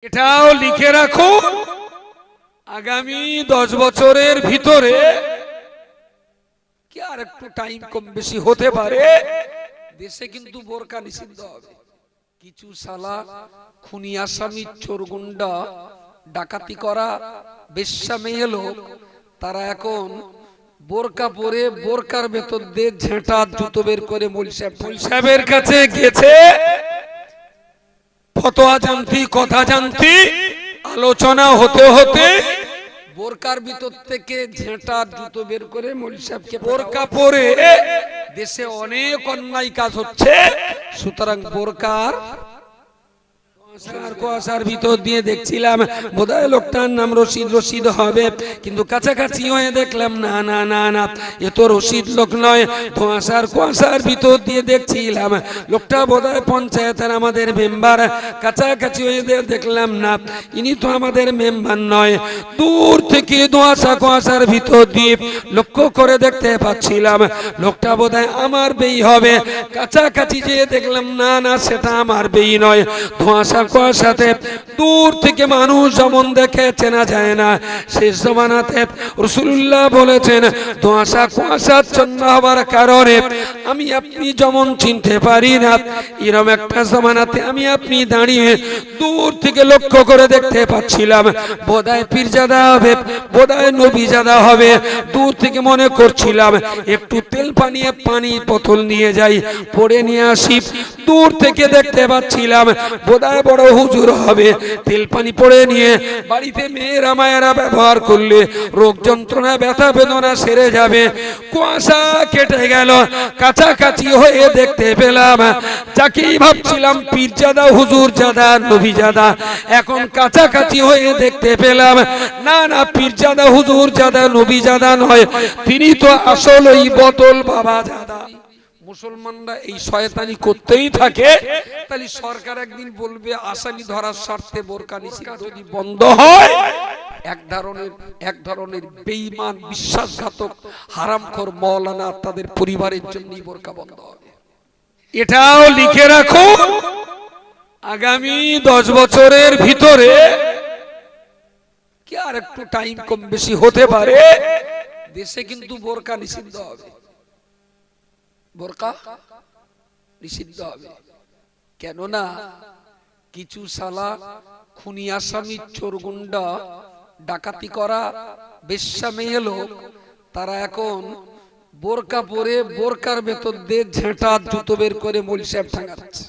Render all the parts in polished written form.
এটাও লিখে রাখো, আগামী 10 বছরের ভিতরে কি আর একটু টাইম কম বেশি হতে পারে, দেশে কিন্তু বোরকা নিষিদ্ধ হবে। কিছু শালা খুনি আসামি, চোর গুন্ডা, ডাকাতি করা বেশ্যা মেয়ে লোক, তারা এখন বোরকা পরে বোরকার ভেতর দিয়ে ঝেঁটা জুতো বের করে মৌলভী সাহেবের কাছে গেছে। ফতোয়া জানতি, কথা জানতি, আলোচনা হতে হতে বোরকার ভিতর থেকে ঝেঁটা জুতো বের করে মৌলভী সাহেবকে বোরকা পরে দেশে অনেক অন্যায় কাজ হচ্ছে। সুতরাং বোরকার কুয়াশার ভিতর দিয়ে দেখছিলাম বোধহয় লোকটার নাম রশিদ হবে, কিন্তু কাছাকাছি হয়ে দেখলাম না না না না, এ তো রশিদ লোক নয়। কুয়াশার ভিতর দিয়ে দেখছিলাম লোকটা বোধহয় পঞ্চায়েতের আমাদের মেম্বার। কাছাকাছি হয়ে দেখলাম না, ইনি তো আমাদের মেম্বার নয়। দূর থেকে কুয়াশার ভিতর দিয়ে লক্ষ্য করে দেখতে পাচ্ছিলাম লোকটা বোধহয় আমার বেই হবে। কাছাকাছি যেয়ে দেখলাম না না, সেটা আমার বেই নয়। কুয়াশাতে দূর থেকে মানুষ যেমন দেখে চেনা যায় না, শেষ জমানাতে রাসূলুল্লাহ বলেছেন কুয়াশাচ্ছন্ন হওয়ার কারণে আমি আপনি যেমন চিনতে পারি না, এরকম একটা জমানাতে আমি আপনি দাঁড়িয়ে দূর থেকে লক্ষ্য করে দেখতে পাচ্ছিলাম বোধহয় পীরজাদা হবে, বোধহয় নবীজাদা হবে। দূর থেকে মনে করছিলাম একটু তেল পানি বোতল নিয়ে যাই, পড়ে নিয়ে আসি। দূর থেকে দেখতে পাচ্ছিলাম বোধহয় বড় হুজুর হবে, তেল পানি পড়ে নিয়ে বাড়িতে মেয়েরা মায়েরা ব্যবহার করলে রোগ যন্ত্রণা ব্যথা বেদনা সেরে যাবে। কুয়াশা কেটে গেল, কাছাকাছি হয়ে দেখতে পেলাম যাকেই ভাবছিলাম পীরজাদা, হুজুরজাদা, নবীজাদা, এখন কাছাকাছি হয়ে দেখতে পেলাম না না, পীরজাদা, হুজুরজাদা, নবীজাদা নয়, তিনি তো আসলেই বোতল বাবাজাদা। মুসলমানরা এই শয়তানি করতেই থাকে। তাহলে সরকার একদিন বলবে আসামি ধরার স্বার্থে বোরকা নিষিদ্ধ যদি বন্ধ হয়, এক ধরনের বেঈমান, বিশ্বাসঘাতক, হারামখোর মাওলানা তাদের পরিবারের জন্য বোরকা বন্ধ হবে। এটাও লিখে রাখো, আগামী 10 বছরের ভিতরে কি আর একটু টাইম কম বেশি হতে পারে, দেশে কিন্তু বোরকা নিষিদ্ধ হবে। বোরকা নিষিদ্ধ হবে, কেননা কিছু শালা খুনি আসামি, চোর গুন্ডা, ডাকাতি করা বেশ্যা মেয়ে লোক, তারা এখন বোরকা পরে বোরকার ভেতর দিয়ে ঝেঁটা জুতো বের করে মৌলভী সাহেব টাঙাচ্ছে।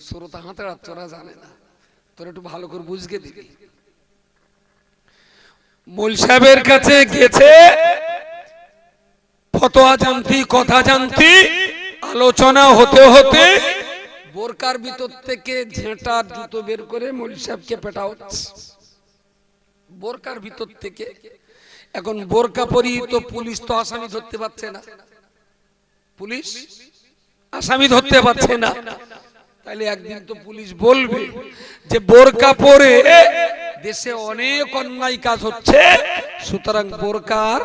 শ্রোতা হাতেরা তোরা জানে না, তোরা একটু ভালো করে বুঝকে দিবি। মৌলভী সাহেবের কাছে গেছে, ফতোয়া জানতি, কথা জানতি, আলোচনা হতে হতে বোরকার ভিতর থেকে ঝেঁটা জুতো বের করে মৌলভী সাহেবকে পেটা হচ্ছে। বোরকার ভিতর থেকে এখন বোরকা পরি তো পুলিশ তো আসামি ধরতে পারছে না, পুলিশ আসামি ধরতে পারছে না। তাহলে একদিন তো পুলিশ বলবে যে বোরকা পরে দেশে অনেক অন্যায় কাজ হচ্ছে, সুতরাং বোরকার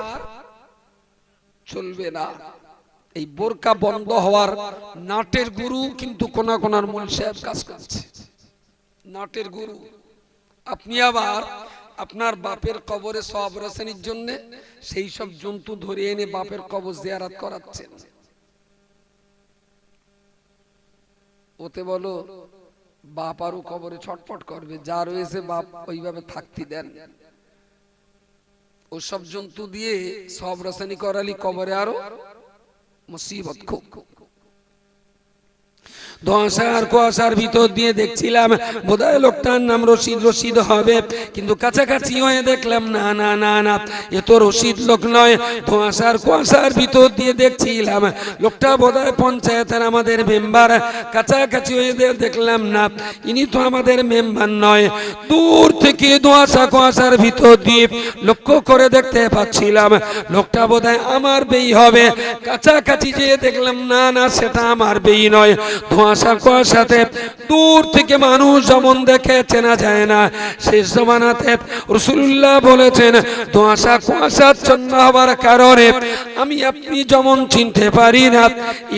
চলবে না। এই বোরকা বন্ধ হওয়ার নাটের গুরু কিন্তু কোনার মৌলভী সাহেব কাজ করছে, নাটের গুরু। আপনি আবার আপনার বাপের কবরে সওয়াব রচনার জন্য সেই সব জন্তু ধরে এনে বাপের কবর জিয়ারত করাচ্ছেন। ওতে বলো বাপ আরো কবরে ছটফট করবে, যা রয়েছে বাপ ওইভাবে থাকতে দেন। ওসব জন্তু দিয়ে সব রচনা করালি কবরে আরো মুসিবত। খুব কুয়াশার ভিতর দিয়ে দেখছিলাম বোধহয় লোকটার নাম রশিদ হবে, কিন্তু কাছাকাছি হয়ে দেখলাম না না না না, এ তো রশিদ লোক নয়। কুয়াশার ভিতর দিয়ে দেখছিলাম লোকটা বোধহয় পঞ্চায়েতের আমাদের মেম্বার। কাছাকাছি হয়ে দেখলাম না, ইনি তো আমাদের মেম্বার নয়। দূর থেকে কুয়াশার ভিতর দিয়ে লক্ষ্য করে দেখতে পাচ্ছিলাম লোকটা বোধহয় আমার বেই হবে। কাছাকাছি যেয়ে দেখলাম না না, সেটা আমার বেই নয়। কুয়াশাতে দূর থেকে মানুষ যেমন দেখে চেনা যায় না, শেষ জামানাতে রাসূলুল্লাহ বলেছেন ধোঁয়াশা কুয়াশাচ্ছন্ন হওয়ার কারণে আমি আপনি যেমন চিনতে পারি না,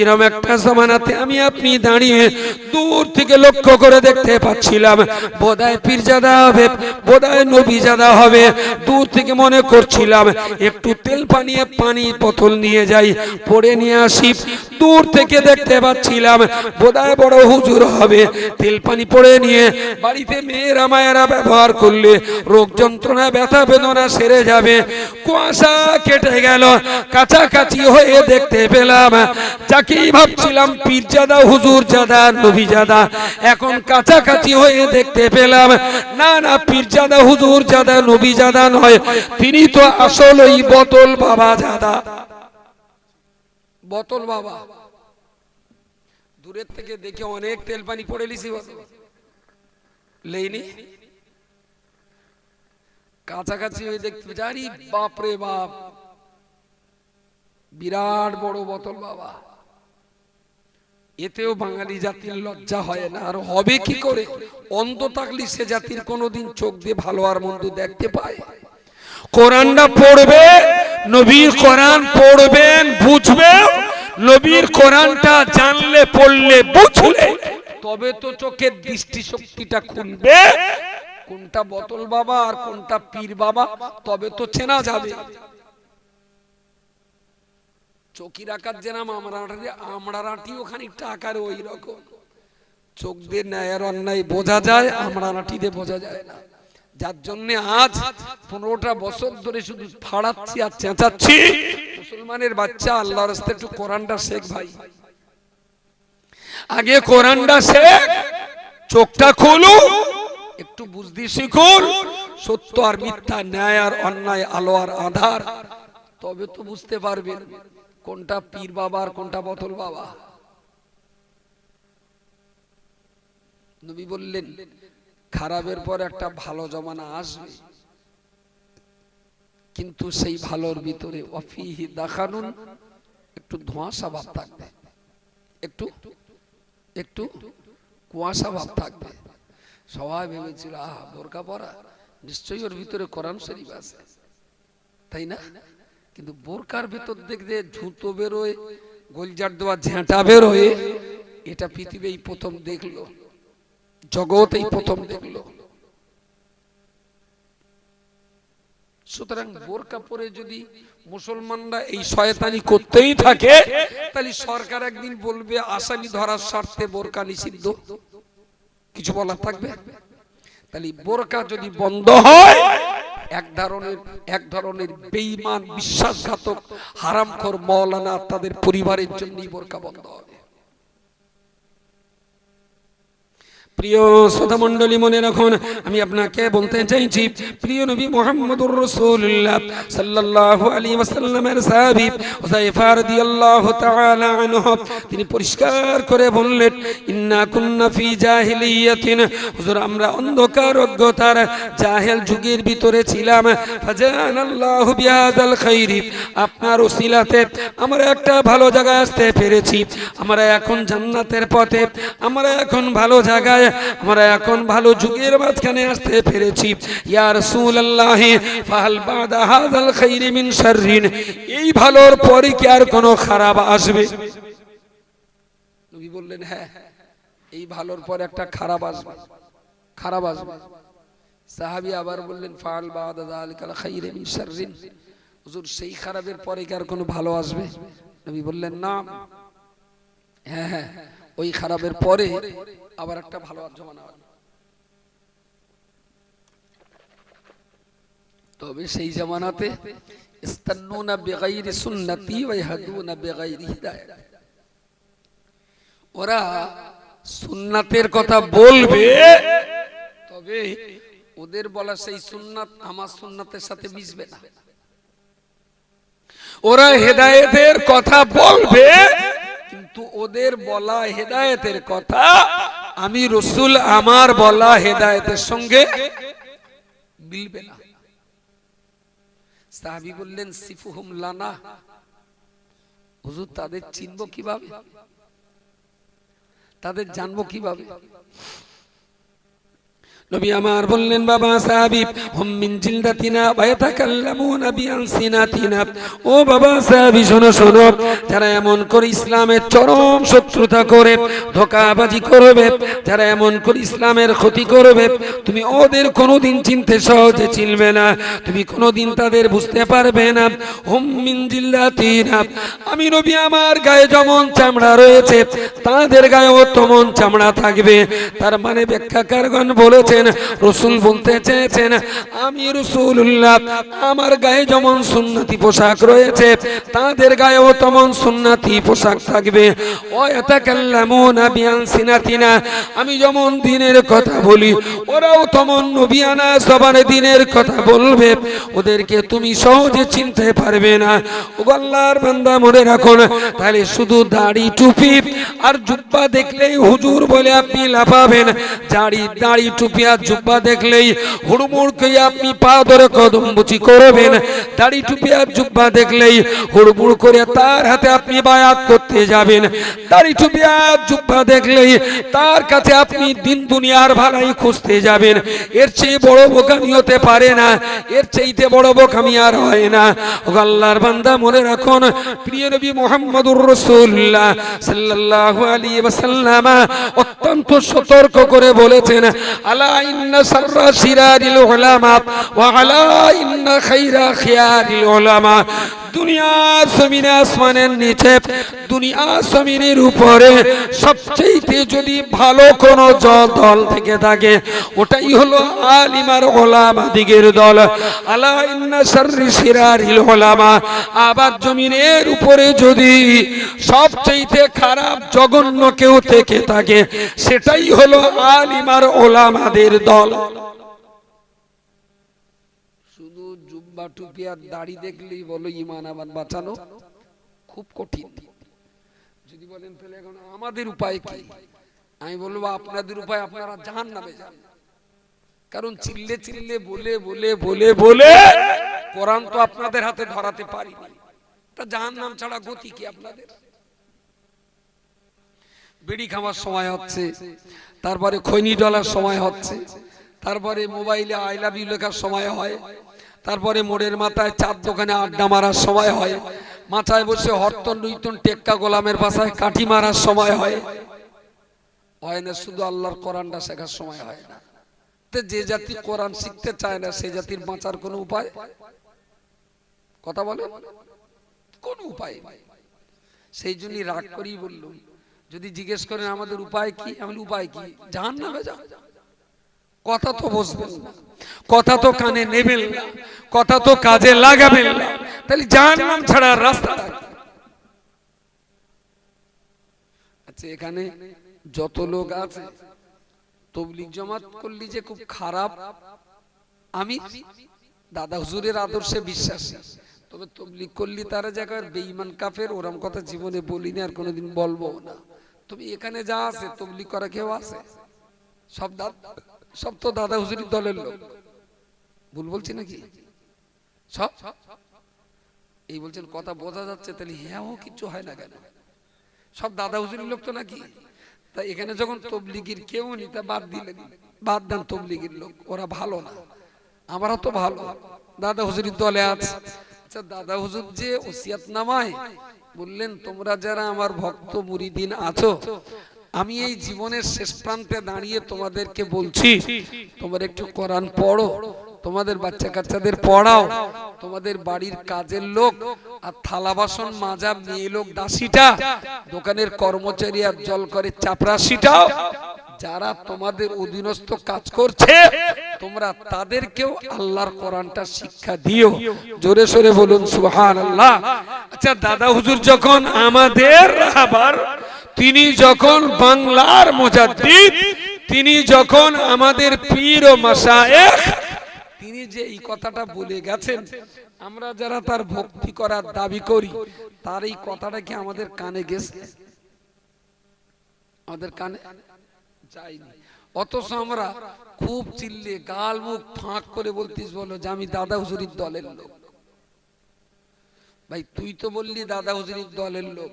এরকম একটা জামানাতে আমি আপনি দাঁড়িয়ে দূর থেকে লক্ষ্য করে দেখতে পাচ্ছিলাম বোধহয় পীরজাদা হবে, বোধহয় নবীজাদা হবে। দূর থেকে মনে করছিলাম একটু তেল পানি বোতল নিয়ে যাই, পড়ে নিয়ে আসি। দূর থেকে দেখতে পাচ্ছিলাম বোধহয় বড় হুজুর হবে, তেল পানি পড়ে নিয়ে বাড়িতে মেয়েরা মায়েরা ব্যবহার করলে রোগ যন্ত্রণা ব্যথা বেদনা সেরে যাবে। কুয়াশা কেটে গেল, কাছাকাছি হয়ে দেখতে পেলাম যাকেই ভাবছিলাম পীরজাদা হুজুরজাদা নবীজাদা, এখন কাছাকাছি হয়ে দেখতে পেলাম না না, পীরজাদা হুজুরজাদা নবীজাদা নয়, তিনি তো আসলেই বোতল বাবা জাদা। বোতল বাবা দূরের থেকে দেখে অনেক তেল পানি পড়ে লিছি লেইনি, কাছাকাছি হয়ে দেখতে জানি বাপরে বাপ বিরাট বড় বোতল বাবা। এতেও বাঙালি জাতির লজ্জা হয় না, আর হবে কি করে? অন্ধ থাকলে সে জাতির কোনোদিন চোখ দিয়ে ভালো আর মন্দ দেখতে পায়? কোরআনটা পড়বে, নবীর কোরআন পড়বেন বুঝবে, নবীর কোরআনটা জানলে পড়লে বুঝলে তবে তো চোখের দৃষ্টি শক্তিটা খুলবে, কোনটা বোতল বাবা আর কোনটা পীর বাবা তবে তো চেনা যাবে। চোখের আকার যেরাম আমরা রাটিও খানিকটা আকারে ওই রকম, চোখ দিয়ে ন্যায় আর অন্যায় বোঝা যায়, আমরা রাটিতে বোঝা যায় না। যার জন্য আজ 15টা বছর ধরে শুধু ফাড়াচ্ছি আর চেঁচাচ্ছি, মুসলমানের বাচ্চা আল্লাহর রাস্তায় একটু কোরআনটা শেখ ভাই, আগে কোরআনটা শেখ, চোখটা খোলো, একটু বুঝতে শিখুন সত্য আর মিথ্যা, ন্যায় আর অন্যায়, আলো আর আধার, তবে তো বুঝতে পারবেন কোনটা পীর বাবা আর কোনটা বোতল বাবা। নবী বললেন খারাপের পর একটা ভালো জমানা আসবে, কিন্তু সেই ভালোর ভিতরে ওয়াফিহি দাখানুন, একটু ধোঁয়াশা ভাব থাকবে, একটু একটু কুয়াশা ভাব থাকবে। সবাই ভেবেছিল বোরকা পরা নিশ্চয়ই ওর ভিতরে কোরআন শরীফ আছে, তাই না? কিন্তু বোরকার ভিতর দেখতে ঝুঁতো বেরোয়, গোলজার দেওয়া ঝেঁটা বেরোয়, এটা পৃথিবী প্রথম দেখলো, জগৎ এই প্রথম দেখলো। সুতরাং বোরকা পরে যদি মুসলমানরা এই শয়তানি করতেই থাকে, তাহলে সরকার একদিন বলবে আসামি ধরার স্বার্থে বোরকা নিষিদ্ধ, কিছু বলার থাকবে? তাহলে বোরকা যদি বন্ধ হয়, এক ধরনের বেঈমান বিশ্বাসঘাতক হারামখোর মাওলানা তাদের পরিবারের জন্যই বোরকা বন্ধ হবে। প্রিয় শ্রোতা মণ্ডলী, মনে রাখুন আমি আপনাকে বলতে চাইছি, প্রিয় নবী মুহাম্মদুর রাসূলুল্লাহ সাল্লাল্লাহু আলাইহি ওয়াসাল্লামের সাহাবী হুযায়ফা রাদিয়াল্লাহু তাআলা আনহু তিনি পরিষ্কার করে বললেন, ইন্না কুন্না ফি জাহিলিয়াতিন, হুজুর আমরা অন্ধকার অজ্ঞতার জাহেল যুগের ভিতরে ছিলাম, ফাজানাল্লাহু বিহাযাল খাইরি, আপনার ওসিলাতে আমরা একটা ভালো জায়গায় আসতে পেরেছি, আমরা এখন জান্নাতের পথে, আমরা এখন ভালো জায়গায়, আমরা এখন ভালো যুগের মাঝখানে আসতে পেরেছি। ইয়া রাসূলুল্লাহ ফাহাল বাদা হাযাল খাইরি মিন শাররিন, এই ভালোর পরে কি আর কোনো খারাপ আসবে? নবী বললেন হ্যাঁ, এই ভালোর পরে একটা খারাপ আসবে, খারাপ আসবে। সাহাবী আবার বললেন ফাহাল বাদা যালিকাল খাইরি মিন শাররিন, হুজুর সেই খারাপের পরে কি আর কোনো ভালো আসবে? নবী বললেন না, হ্যাঁ হ্যাঁ, ওই খারাপের পরে আবার একটা ভালো জমানা হবে, তবে সেই জামানাতে ইস্তান্নুনা বিগাইরি সুন্নতি ওয়া ইয়াহদুনা বিগাইরি হিদায়াত, ওরা সুন্নাতের কথা বলবে, তবে ওদের বলা সেই সুন্নাত আমার সুন্নাতের সাথে মিশবে না। ওরা হেদায়েতের কথা বলবে, কিন্তু ওদের বলা হেদায়েতের কথা আমি রাসূল আমার বলা হেদায়েতের সঙ্গে মিলবে না। সাহাবী বললেন সিফুহুম লানা, হুজুর তাদের চিনব কিভাবে? তাদের জানবো কিভাবে? নবী আমার বললেন, বাবা সাহাবী, হুম মিন জিলদাতিনা ওয়া ইয়াতাকাল্লামুনা বিআলসিনাতিনা। ও বাবা সাহাবী, শোনো শোনো, যারা এমন করে ইসলামের চরম শত্রুতা করে ধোঁকাবাজি করবে, যারা এমন করে ইসলামের ক্ষতি করবে, তুমি ওদের কোনোদিন চিনতে সহজে চিনবে না, তুমি কোনোদিন তাদের বুঝতে পারবে না। হুম মিন জিলদাতিনা, আমি নবী আমার গায়ে যেমন চামড়া রয়েছে তাদের গায়েও তেমন চামড়া থাকবে। তার মানে ব্যাখ্যাকারগণ বলেছেন, রাসূল বলতে চেয়েছেন, আমি রাসূলুল্লাহ, আমার গায়ে যেমন সুন্নতি পোশাক রয়েছে তাদের গায়েও তেমন সুন্নতি পোশাক থাকবে। ওয়া ইয়াতাকাল্লামুনা বিআলসিনাতিনা, আমি যেমন দ্বীনের কথা বলি ওরাও তেমন নবিয়ানা জবানে দ্বীনের কথা বলবে, ওদেরকে তুমি সহজে চিনতে পারবে না। ও আল্লাহর বান্দা, মনে রাখুন, তাহলে শুধু দাড়ি টুপি আর জুব্বা দেখলেই হুজুর বলে আপনি লাফাবেন, দাড়ি টুপি আর জুব্বা দেখলেই হুড়মুড় করে আপনি পা ধরে কদম বুচি করবেন, দাড়ি টুপি আর জুব্বা দেখলেই হুড়মুড় করে তার হাতে আপনি বায়াত করতে যাবেন, দাড়ি টুপি আর জুব্বা দেখলেই তার কাছে আপনি দিন দুনিয়ার ভালাই খুঁজতে যাবেন। এর চেয়ে বড় বোকামি হতে পারে না, এর চাইতে বড় বোকামি আর হয় না। ও আল্লাহর বান্দা, মনে রাখুন, প্রিয় নবী মুহাম্মদুর রাসূলুল্লাহ সাল্লাল্লাহু আলাইহি ওয়াসাল্লাম অত্যন্ত সতর্ক করে বলেছেন, আলা ইন্না সাররা শিরারিল উলামা ওয়া আলা ইন্না খায়রা খিয়ারিল উলামা। দুনিয়ার জমিনে, আসমানের নিচে, দুনিয়া জমিনের উপরে সবচেয়ে যদি ভালো কোন দল থেকে থাকে ওটাই হলো আলিম আর উলামা দিগের দল। আলা ইন্না সাররি শিরারিল উলামা। আবার জমিনের উপরে যদি সবচেয়ে খারাপ জঘন্য কেউ থেকে থাকে সেটাই হলো আলিম আর উলামাদের দল। শুধু জুব্বা টুপি আর দাড়ি দেখলেই বলো ঈমান আবার বাঁচানো খুব কঠিন। যদি বলেন তাহলে এখন আমাদের উপায় কি, আমি বলবো আপনাদের উপায়, আপনারা জাহান্নামে যান। কারণ চিল্লে চিল্লে বলে বলে বলে বলে কোরআন তো আপনাদের হাতে ধরাতে পারিনি, তা জাহান্নাম ছাড়া গতি কি আপনাদের? বিড়ি খাওয়ার সময় হচ্ছে, তারপরে খৈনি ডলার সময় হচ্ছে, তারপরে মোবাইলে আই লাভ ইউ লেখার সময় হয়, তারপরে মোড়ের মাথায় চার দোকানে আড্ডা মারার সময় হয়, মাথায় বসে হরতন লুইতন টেক্কা গোলামের বাসায় কাঠি মারার সময় হয় না, শুধু আল্লাহর কোরআনটা শেখার সময় হয় না। যে জাতি কোরআন শিখতে চায় না সে জাতির বাঁচার কোনো উপায়, কথা বলে, কোনো উপায়। সেই জন্যই রাগ করেই বললাম, যদি জিজ্ঞেস করেন আমাদের উপায় কি, আমি উপায় কি, জাহান্নামে যাও। কথা তো বুঝবেন না, কথা তো কানে নেবেন না, কথা তো কাজে লাগাবেন না, তাহলে জাহান্নাম ছাড়া রাস্তা। আচ্ছা, এখানে যত লোক আছে তবলিগ জামাত করলি যে খুব খারাপ, আমি দাদা হুজুরের আদর্শে বিশ্বাসী, তবে তবলিগ করলি তারা জায়গায় বেঈমান কাফের, ওরম কথা জীবনে বলিনি আর কোনোদিন বলবো না। তবে এখানে যা আছে তবলিগ করা কেউ আছে, সব তো দাদা হুজুরের দলের লোক। ভুল বলছি নাকি? সব এই বলছেন, কথা বোঝা যাচ্ছে, তাহলে হ্যাঁ ও কিছু হয় না কেন? সব দাদা হুজুরের লোক তো নাকি? তা এখানে যখন তবলিগের কেউ নি, তা বাদ দিলেন, বাদ দেন তবলিগের লোক, ওরা ভালো না, আমরা তো ভালো, দাদা হুজুরের দলে আছে। আচ্ছা, দাদা হুজুর যে ওসিয়াতনামায় বললেন, তোমরা যারা আমার ভক্ত মুরিদিন আছো, আমি এই জীবনের শেষ প্রান্তে দাঁড়িয়ে তোমাদেরকে বলছি, তোমরা একটু কোরআন পড়ো, তোমাদের বাচ্চা কাচ্চাদের পড়াও, তোমাদের বাড়ির কাজের লোক আর থালা বাসন মাজা মেয়ে লোক দাসীটা, দোকানের কর্মচারী আর জল করে চাপরাশিটাও, যারা তোমাদের অধীনস্থ কাজ করছে, তোমরা তাদেরকেও আল্লাহর কোরআনটা শিক্ষা দিও। জোরে সোরে বলুন সুবহানাল্লাহ। আচ্ছা, দাদা হুজুর যখন আমাদের রাহবার, তিনি যখন বাংলার মুজাদ্দিদ, তিনি যখন আমাদের পীর ও মাশায়েখ, তিনি যে এই কথাটা বলে গেছেন, আমরা যারা তার ভক্তি করার দাবি করি, তার এই কথাটা কি আমাদের কানে গেছে? আমাদের কানে যায়নি। অথচ আমরা খুব চিল্লে গাল মুখ ফাঁক করে বলতিস বলো যে আমি দাদা হুজুরের দলের লোক। ভাই, তুই তো বললি দাদা হুজুরের দলের লোক,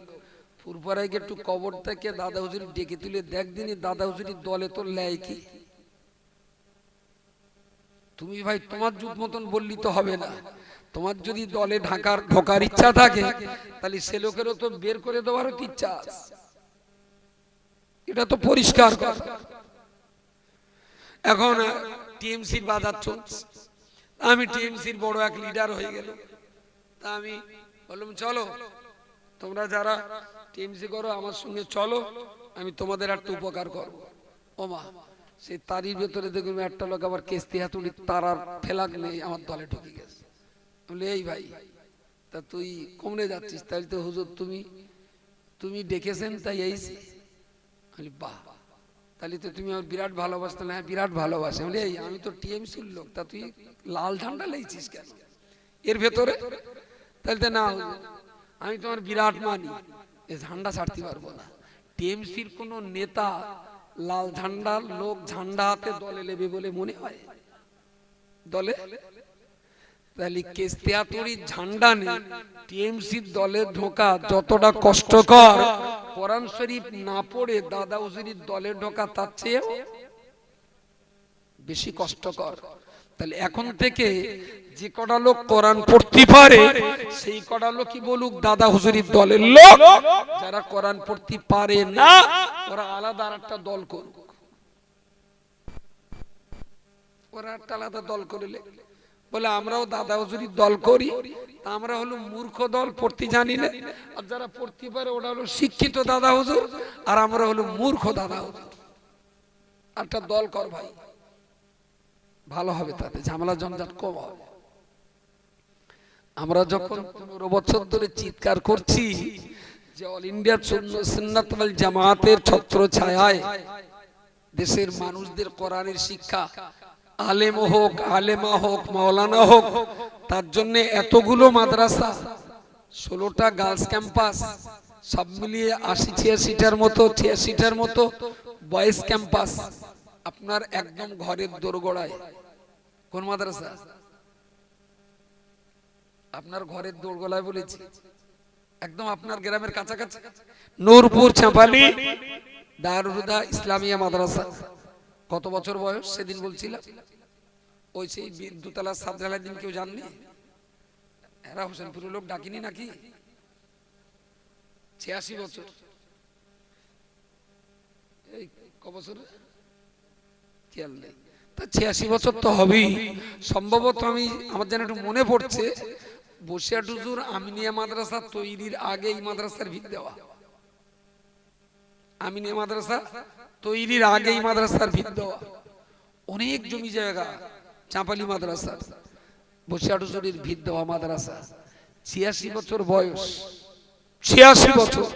ফুরফুরাইকে একটু কবর থেকে দাদা হুজুরি ডেকে তুলে দেখ দিনই দাদা হুজুরির দলে তোর লেয় কি? তুমি ভাই তোমার যুগ মতন বললি তো হবে না। তোমার যদি দলে ঢোকার ইচ্ছা থাকে তাহলে সে লোকেরও তো বের করে দেওয়ারও ইচ্ছা আছে, এটা তো পরিষ্কার কথা। এখন টিএমসির বাজার চলছে, আমি টিএমসির বড় এক লিডার হয়ে গেল। তা আমি বললাম চলো তোমরা যারা টিএমসি করো আমার সঙ্গে চলো, আমি তোমাদের একটা উপকার করবো। ওমা, সেই তারির ভেতরে দেখুন একটা লোক আবার কেস্তি হাতুড়ি তারার ফেলাক নেই আমার দলে ঢুকে গেছে। বলে এই ভাই তা তুই কমনে যাচ্ছিস? তাহলে তো হুজুর তুমি ডেকেছেন তাই এইছি। বলি বাহ, তাহলে তো তুমি আমার বিরাট ভালোবাসতে। হ্যাঁ বিরাট ভালোবাসে। বলি এই আমি তো টিএমসির লোক, তা তুই লাল ঝান্ডা লেগেছিস কেন এর ভেতরে? তাহলে তো না আমি তোমার বিরাট মানি, এ ঝান্ডা ছাড়তে পারবো না। টিএমসির কোন নেতা লাল ঝান্ডার লোক ঝান্ডা হাতে দলে নেবে বলে মনে হয় দলে? তাহলে কেস্তিয়াতুরির ঝান্ডা নেই টিএমসির দলে ঢোকা যতটা কষ্টকর, কোরআন শরীফ না পড়ে দাদা হুজুরির দলে ঢোকা তার চেয়ে বেশি কষ্টকর। তাহলে এখন থেকে যে কটা লোক কোরআন পড়তে পারে সেই কটা লোকই বলুক দাদা হুজুরির দলের লোক, যারা কোরআন পড়তে পারে না ওরা আলাদা একটা দল করুক, ওরা একটা আলাদা দল করলে বলে আমরাও দাদা হুজুরির দল করি। আমরা হলো মূর্খ দল, পড়তে জানি না। আর যারা পড়তে পারে ওরা হলো শিক্ষিত দাদা হুজুর, আর আমরা হলো মূর্খ দাদা হুজুর। একটা দল কর ভাই, ভালো হবে, তাতে ঝামেলা জঞ্জাট কম হবে। আমরা যখন 15 বছর ধরে চিৎকার করছি যে অল ইন্ডিয়া সুন্নাত ওয়াল জামাতের ছত্র ছায়ায় দেশের মানুষদের কোরআনের শিক্ষা, আলেম হোক আলেমা হোক মাওলানা হোক, তার জন্য এতগুলো মাদ্রাসা, 16টা গার্লস ক্যাম্পাস, সব মিলিয়ে 86টার মতো বয়েজ ক্যাম্পাস আপনার একদম ঘরের দোরগোড়ায়। কোন মাদ্রাসা? আপনার ঘরের দোরগোড়ায় বলেছি, একদম আপনার গ্রামের কাছাকাছি। নূরপুর চাঁপালি দারুল হুদা ইসলামিয়া মাদ্রাসা। কত বছর বয়স সেদিন বলছিলাম? ওই সেই দুতলা সাবজালার দিন কেউ জাননি? এরা হোসেনপুরের লোক ডাকিনি নাকি? 86 বছর। এই ক বছর খেয়াল নেই, তা 86 বছর তো হবেই সম্ভবত। আমি আমার যেন একটু মনে পড়ছে বসিয়া হুজুর আমিনিয়া মাদ্রাসা তৈরির আগে এই মাদ্রাসার ভিত দেওয়া। আমিনিয়া মাদ্রাসা তৈরির আগে এই মাদ্রাসার ভিত দেওয়া। অনেক জমি জায়গা চাঁপালি মাদ্রাসা, বসিয়া হুজুরের ভিত দেওয়া মাদ্রাসা। 86 বছর বয়স, 86 বছর।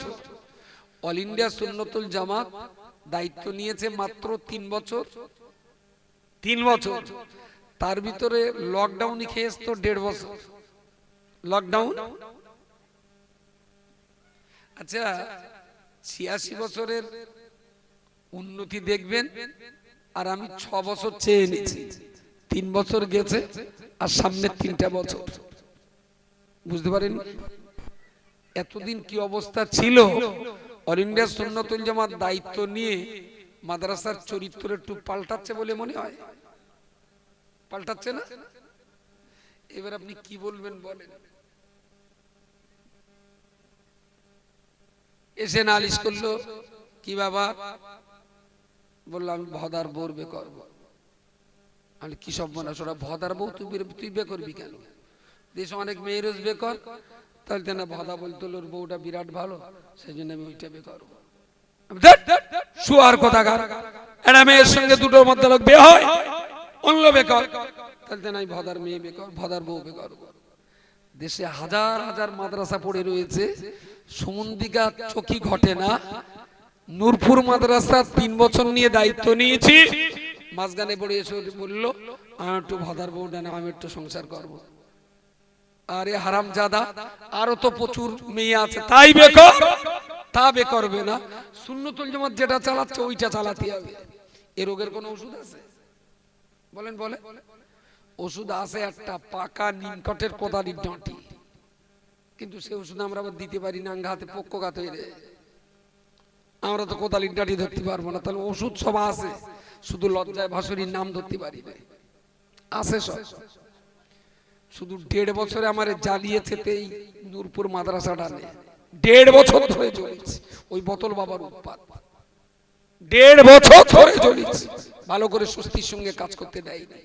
অল ইন্ডিয়া সুন্নতুল জামাত দায়িত্ব নিয়েছে মাত্র 3 বছর। 3 বছর, তার ভিতরে লকডাউনই খেয়েছে তো 1.5 বছর। লকডাউন। আচ্ছা, 86 বছরের উন্নতি দেখবেন, আর আমি 6 বছর চেয়ে নিয়েছি। 3 বছর গেছে আর সামনে 3টা বছর। বুঝতে পারেন এতদিন কি অবস্থা ছিল? অল ইন্ডিয়া সুন্নাতুল জামাত দায়িত্ব নিয়ে মাদ্রাসার চরিত্র একটু পাল্টাচ্ছে বলে মনে হয়। পাল্টাচ্ছে না? এবার আপনি কি বলবেন বলেন? এসে নালিশ করলো, কি বাবা? বললাম আমি ভদার বউর বে করবো। আমি কি সব মনে ওরা ভদার বউ, তুই বে করবি কেন? দেশ অনেক মেয়ের বে কর। তাহলে না ভদা বলতো ওর বউটা বিরাট ভালো, সেই জন্য আমি ওইটা বে করবো। শুয়ার কথাকার, একটা মেয়ের সঙ্গে দুটোর মধ্যে লোক বে হয়, অন্য বে কর। তাহলে না ভদার মেয়ে বে কর, ভদার বউ বে করবো। দেশে হাজার হাজার মাদ্রাসা পড়ে রয়েছে, সমন্দিকা চোখই ঘটে না। নূরপুর মাদ্রাসা 3 বছর নিয়ে দায়িত্ব নিয়েছি, মাঝখানে পড়ে এসে বললো আমি একটু ভদার বউ না, আমি একটু সংসার করবো। আরে হারামজাদা, আরো তো প্রচুর মেয়ে আছে, তাই বেকর? তা বে করবে না। সুন্নতুল জামাত যেটা চালাচ্ছে ওইটা চালাতে হবে। এ রোগের কোনো ওষুধ আছে? বলেন বলে। ওষুধ আছে একটা, পাকা নিমকটের কোদালির ডাঁটি, কিন্তু সে ওষুধ আমরা আবার দিতে পারি না, হাতে পক্ষঘাত হয়ে যায়। আমরা তো কোদালির ডাঁটি ধরতে পারবো না, তাহলে ওষুধ সব আছে, শুধু লজ্জায় ভাসুরির নাম ধরতে পারি না, আছে সব। শুধু 1.5 বছরে আমার জ্বালিয়েছে এই নূরপুর মাদ্রাসাটা নিয়ে, 1.5 বছর ধরে চলেছে ওই বোতল বাবার উৎপাত, 1.5 বছর ধরে চলেছে, ভালো করে স্বস্তির সঙ্গে কাজ করতে দেয় না।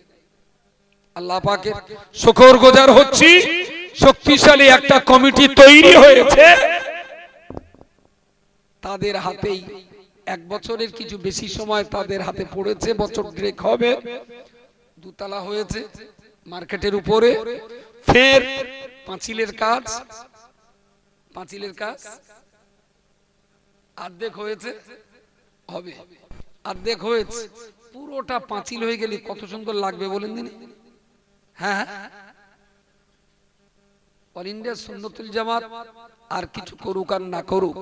আল্লাহ পাকের শুকরগুজার হচ্ছি, শক্তিশালী একটা কমিটি তৈরি হয়েছে, তাদের হাতেই 1 বছরের কিছু বেশি সময় তাদের হাতে পড়েছে, বছর 1.5 হবে, 2 তলা হয়েছে মার্কেটের উপরে, ফের পাঁচিলের কাজ অর্ধেক হয়েছে, হবে অর্ধেক হয়েছে, পুরোটা পাঁচিল হয়ে গেলে কত সুন্দর লাগবে বলেন দিন। হ্যাঁ, অল ইন্ডিয়া সুন্নতুল জামাত আর কিছু করুক আর না করুক,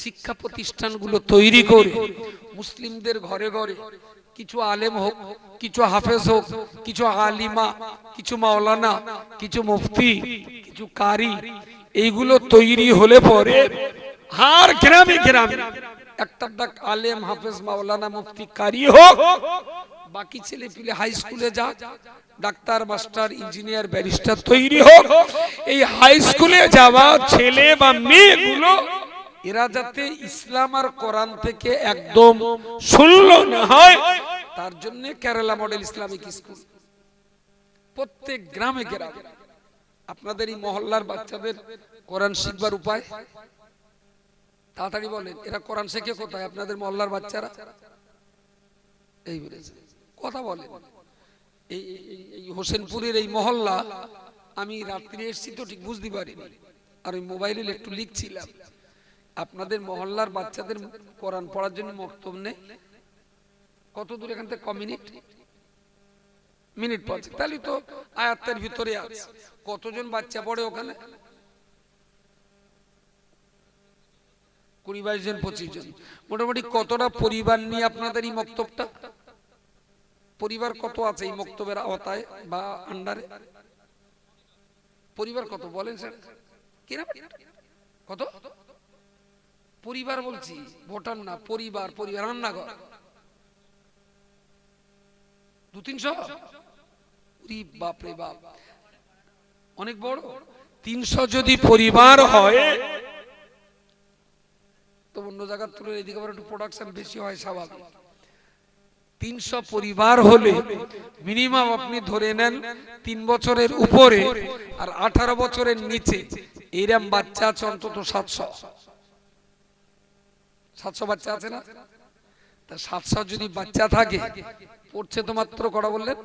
শিক্ষা প্রতিষ্ঠানগুলো তৈরি করে মুসলিমদের ঘরে ঘরে কিছু আলেম হোক, কিছু হাফেজ হোক, কিছু আলিমা, কিছু মাওলানা, কিছু মুফতি, কিছু কারি, এইগুলো তৈরি হলে পরে আর গ্রামে গ্রামে একটা আলেম, হাফেজ, মাওলানা, মুফতি, কারি হোক, বাকি ছেলে পিলে হাই স্কুলে যাক, ডাক্তার, মাস্টার, ইঞ্জিনিয়ার, ব্যারিস্টার তৈরি হোক। এই হাই স্কুলে যাওয়া ছেলে বা মেয়েগুলো এরা যাতে ইসলাম আর কোরআন থেকে একদম শূন্য না হয়, তার জন্য কেরালা মডেল ইসলামিক স্কুল প্রত্যেক গ্রামে গ্রামে। আপনাদের এই মহল্লার বাচ্চাদের কোরআন শিখবার উপায় তাড়াতাড়ি বলেন, এরা কোরআন শেখে কোথায় আপনাদের মহল্লার বাচ্চারা? এই বলেছে কথা বলেন। এই হোসেনপুরের এই মহল্লা, আমি রাত্রে এসেছি তো ঠিক বুঝতে পারিনি, আর ওই মোবাইলে একটু লিখছিলাম, আপনাদের মহল্লার বাচ্চাদের কোরআন পড়ার জন্য মক্তব নেই। কত দূর এখান থেকে? মিনিট পড়ছে, তাহলে তো আয়াতের ভিতরে আছে। কতজন বাচ্চা পড়ে ওখানে? 20-22 জন, 25 জন। মোটামুটি কতটা পরিবার নিয়ে আপনাদের এই মক্তবটা? পরিবার কত আছে এই মক্তবের আওতায় বা আন্ডারে? পরিবার কত বলেন স্যার? কত পরিবার বলছি, ভোটার না, পরিবার, পরিবার রান্নাঘর 200-300? বাপরে বাপ, অনেক বড়। 300 যদি পরিবার হয় তো অন্য জায়গার তুলনায় এদিকে আবার একটু প্রোডাকশন বেশি হয় স্বাভাবিক। 300 পরিবার হলে মিনিমাম আপনি ধরে নেন 3 বছরের উপরে আর 18 বছরের নিচে এরকম বাচ্চা আছে অন্তত 700 বাচ্চা আছে না? তা 700 যদি বাচ্চা থাকে, পড়ছে তো মাত্র কটা বললেন?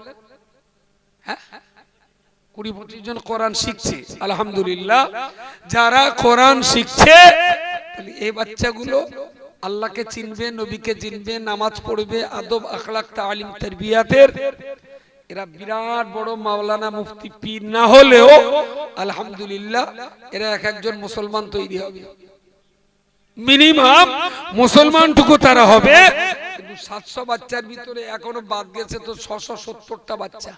হ্যাঁ, 20-25 জন কোরআন শিখছে আলহামদুলিল্লাহ। যারা কোরআন শিখছে এই বাচ্চাগুলো আল্লাহকে চিনবে, নবীকে চিনবে, নামাজ পড়বে, আদব, আখলাক, তালিম, তারবিয়াতের, এরা বিরাট বড় মাওলানা, মুফতি, পীর না হলেও আলহামদুলিল্লাহ এরা এক একজন মুসলমান তৈরি হবে। মিনিমাম মুসলমানটুকু তারা হবে। কিন্তু 700 বাচ্চার ভিতরে এখনো বাদ গেছে তো 670টা বাচ্চা।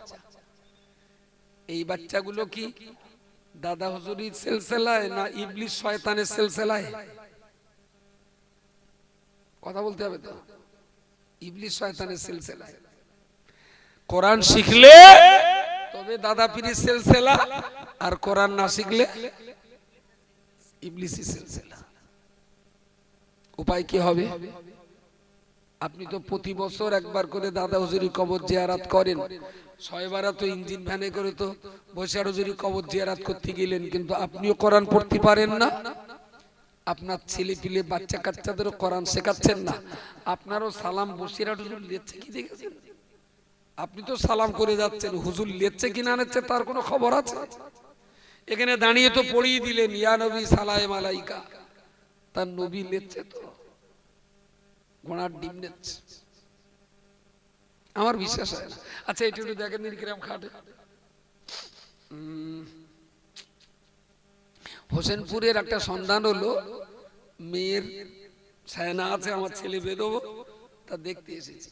এই বাচ্চাগুলো কি দাদা হুজুরির সিলসিলায় না ইবলিস শয়তানের সিলসিলায়? কথা বলতে হবে তো। ইবলিস শয়তানের সিলসিলায়। কোরআন শিখলে তবে দাদা পীরের সিলসিলা, আর কোরআন না শিখলে ইবলিসের সিলসিলা। উপায় কি হবে? আপনি তো প্রতি বছর একবার করে দাদা হুজুরি কবর জিয়ারত করেন, 6 বার তো ইঞ্জিন ভ্যানে করে তো বৈশাখ হুজুরি কবর জিয়ারত করতে গেলেন, কিন্তু আপনিও কোরআন পড়তে পারেন না, আপনার ছেলে পিলে বাচ্চা কাচ্চাদেরও কোরআন শেখাচ্ছেন না। আপনারও সালাম বসিরহাট হুজুর লিখছে কি দেখেছেন? আপনি তো সালাম করে যাচ্ছেন, হুজুর লিখছে কি না লিখছে তার কোনো খবর আছে? এখানে দাঁড়িয়ে তো পড়িয়ে দিলেন ইয়া নবী সালাম আলাইকা, তার নবী লিখছে তো ঘোড়ার ডিম নিচ্ছে। আমার বিশ্বাস হয় না। আচ্ছা এটা একটু দেখেন কিরকম খাটে। হোসেনপুরের একটা সন্ধান হলো, মেয়ের ছায়না আছে, আমার ছেলে বেরোবো তা দেখতে এসেছি,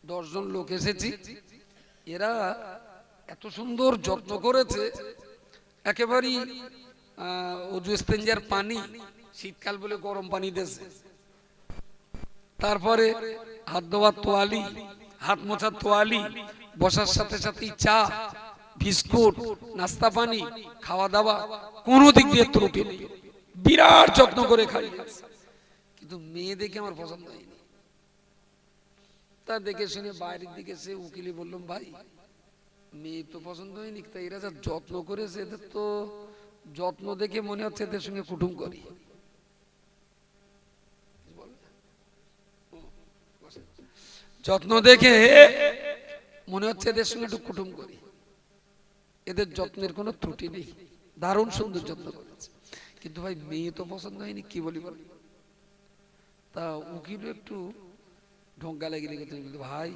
10 জন লোক এসেছি। এরা এত সুন্দর যত্ন করেছে, একেবারেই অজু ইস্তেঞ্জার পানি শীতকাল বলে গরম পানি দিয়েছে, তারপরে হাত ধোয়ার তোয়ালি, হাত মোছার তোয়ালি, বসার সাথে সাথেই চা, বিস্কুট, নাস্তা পানি, খাওয়া দাওয়া, কোনো দিক দিয়ে ত্রুটি নেই, বিরাট যত্ন করে খাই। কিন্তু মেয়ে দেখে আমার পছন্দ হয়নি। তা দেখে শুনে বাইরের দিকে সে উকিলে বললাম, ভাই মেয়ে তো পছন্দ হয়নি, তা এরা যা যত্ন করেছে এদের তো যত্ন দেখে মনে হচ্ছে এদের সঙ্গে কুটুম করি। যত্ন দেখে মনে হচ্ছে এদের সঙ্গে একটু কুটুম করি, এদের যত্নের কোনো ত্রুটি নেই, দারুণ সুন্দর যত্ন করেছে। কিন্তু ভাই মেয়ে তো পছন্দ হয়নি, কি বলি বল। তা উকিল একটু ঢোঙ্গা লেগে লেগে ভাই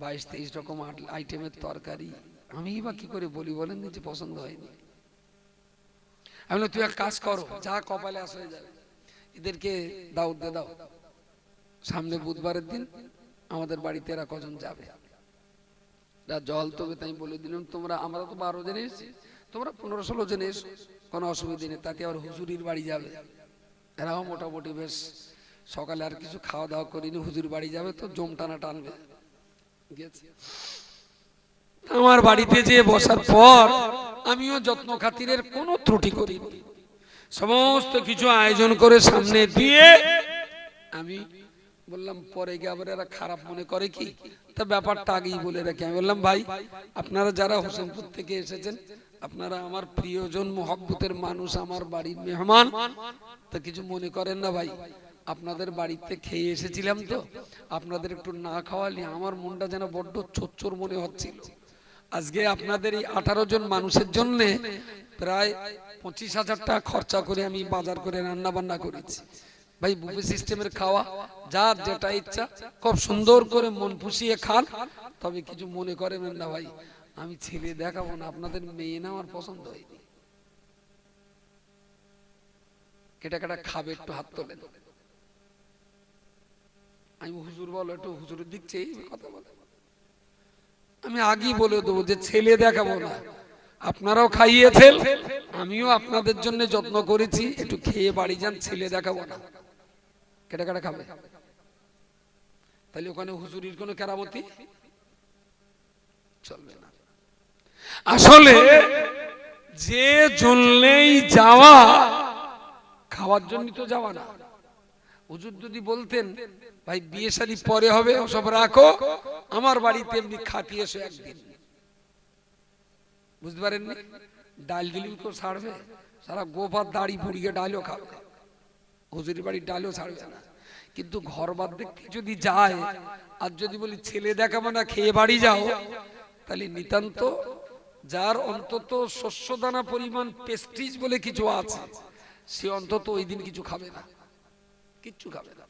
22-23 রকম আইটেমের তরকারি, আমি বা কি করে বলি বলেন যে পছন্দ হয়নি। আমি বললাম, তুই এক কাজ করো, যা কপালে আস হয়ে যাবে, এদেরকে দাওয়াত দিয়ে দাও, সামনে বুধবারের দিন আমাদের বাড়িতে এরা কজন যাবে, জল তবে তাই বলে দিলাম, তোমরা, আমরা তো 12 জন এসেছি, তোমরা 15-16 জন এসো, কোনো অসুবিধা নেই। তাতে আবার হুজুরির বাড়ি যাবে, এরাও মোটামুটি বেশ সকালে আর কিছু খাওয়া দাওয়া করিনি, হুজুর বাড়ি যাবে তো জম টানা টানবে। আমার বাড়িতে যে বসার পর আমিও যত্ন খাতিরের কোনো ত্রুটি করিনি, সমস্ত কিছু আয়োজন করে সামনে দিয়ে আমি বললাম, পরে গিয়ে আবার এরা খারাপ মনে করে কি, তা ব্যাপারটা আগেই বলে রাখি। আমি বললাম, ভাই আপনারা যারা হোসেনপুর থেকে এসেছেন, আপনারা আমার প্রিয়জন, মহব্বতের মানুষ, আমার বাড়ির মেহমান, তা কিছু মনে করেন না ভাই, আপনাদের বাড়িতে খেয়ে এসেছিলাম তো, আপনাদের একটু না খাওয়ালে আমার মনটা যেন বড্ড ছোচ্চর মনে হচ্ছিল। আজকে আপনাদের এই 18 জন মানুষের জন্য প্রায় 25,000 টাকা খরচা করে আমি বাজার করে রান্না বান্না করেছি। ভাই বুফে সিস্টেমের খাওয়া, যার যেটা ইচ্ছা খুব সুন্দর করে মন পুষিয়ে খান, তবে কিছু মনে করেন না ভাই, আমি ছেলে দেখাবো না, আপনাদের মেয়ে না আমার পছন্দ হয়নি। কেটা কেটা খাবে একটু হাত তোলেন। আমি হুজুর বলো, একটু হুজুরের দিক চেয়ে কথা বলে, আমি আগেই বলে দেবো যে ছেলে দেখাবো না, আপনারাও খাইয়েছেন, আমিও আপনাদের জন্য যত্ন করেছি, একটু খেয়ে বাড়ি যান, ছেলে দেখাবো না। কেটা কেটা খাবে? তাহলে ওখানে হুজুরির কোনো কেরামতি চলবে না। আসলে যে জন্যই যাওয়া, খাওয়ার জন্য তো যাওয়া না। হুজুর যদি বলতেন, ভাই বিয়ে শাদী পরে হবে, ওসব রাখো, আমার বাড়িতে এমনি খাটিয়ে এসো একদিন, বুঝতে পারেননি, ডাল দিলেও তো ছাড়বে, সারা গোপার দাড়ি পুড়িয়ে ডালও খাবে, হুজুরের বাড়ির ডালও ছাড়বে না। কিন্তু ঘর বাদ দেখতে যদি যায়, আর যদি বলি ছেলে দেখাবো না, খেয়ে বাড়ি যাও, তাহলে নিতান্ত, যার অন্তত শস্যদানা পরিমাণ প্রেস্টিজ বলে কিছু আছে, সে অন্তত ওই দিন কিছু খাবে না, কিচ্ছু খাবে না।